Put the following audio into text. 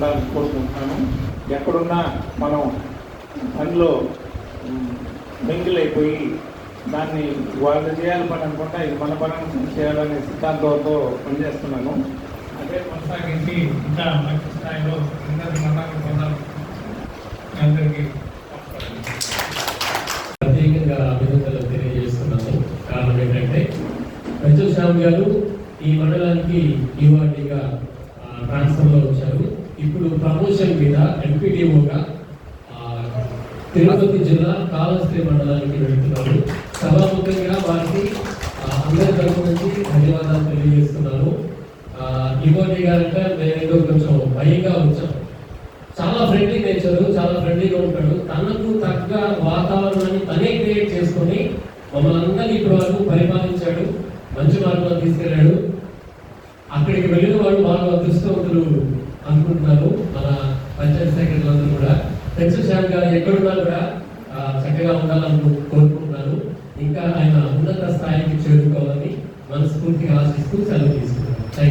ఉండాలని కోరుకుంటున్నాను. ఎక్కడున్నా మనం పనిలో మింగిల్ అయిపోయి దాన్ని వాళ్ళు చేయాలి పని అనుకుంటా ఇది మన పని చేయాలనే సిద్ధాంతంతో పనిచేస్తున్నాను. అదే కొనసాగించి ఇంకా మంచి స్థాయిలో అందరి మతాన్ని పొందాలి. అందరికీ ప్రత్యేకంగా అభినందనలు తెలియజేస్తున్నాను. కారణం ఏంటంటే పెంచల్ శ్యామ్ గారు ఈ మండలానికి ఈవాటిగా ట్రాన్స్ఫర్లో వచ్చారు. ఇప్పుడు ప్రమోషన్ మీద ఎంపీడీఓగా తిరుపతి జిల్లా కాళహస్తి మండలానికి వెళ్తున్నారు. సభాముఖంగా వారికి అందరి తరఫు నుంచి ధన్యవాదాలు తెలియజేస్తున్నాను. ఈవాటి గారంటే మేము కొంచెం భయంగా వచ్చాం. చాలా ఫ్రెండ్లీ నేచర్, చాలా ఫ్రెండ్లీగా ఉంటాడు. తనకు తగ్గ వాతావరణాన్ని తనే క్రియేట్ చేసుకొని మమ్మల్ని అందరినీ ఇప్పటి వరకు పరిపాలించాడు, మంచి మార్గంలో తీసుకెళ్ళాడు. అక్కడికి వెళ్ళిన వాళ్ళు బాగా అదృష్టవంతులు అనుకుంటున్నారు. మన పంచాయతీ సెక్రటరీలు అందరూ కూడా పెంచల్ శ్యామ్ గారు ఎక్కడున్నా కూడా చక్కగా ఉండాలని కోరుకుంటున్నాను. ఇంకా ఆయన ఉన్నత స్థాయికి చేరుకోవాలని మనస్ఫూర్తిగా ఆశిస్తూ సెలవు తీసుకుంటాను.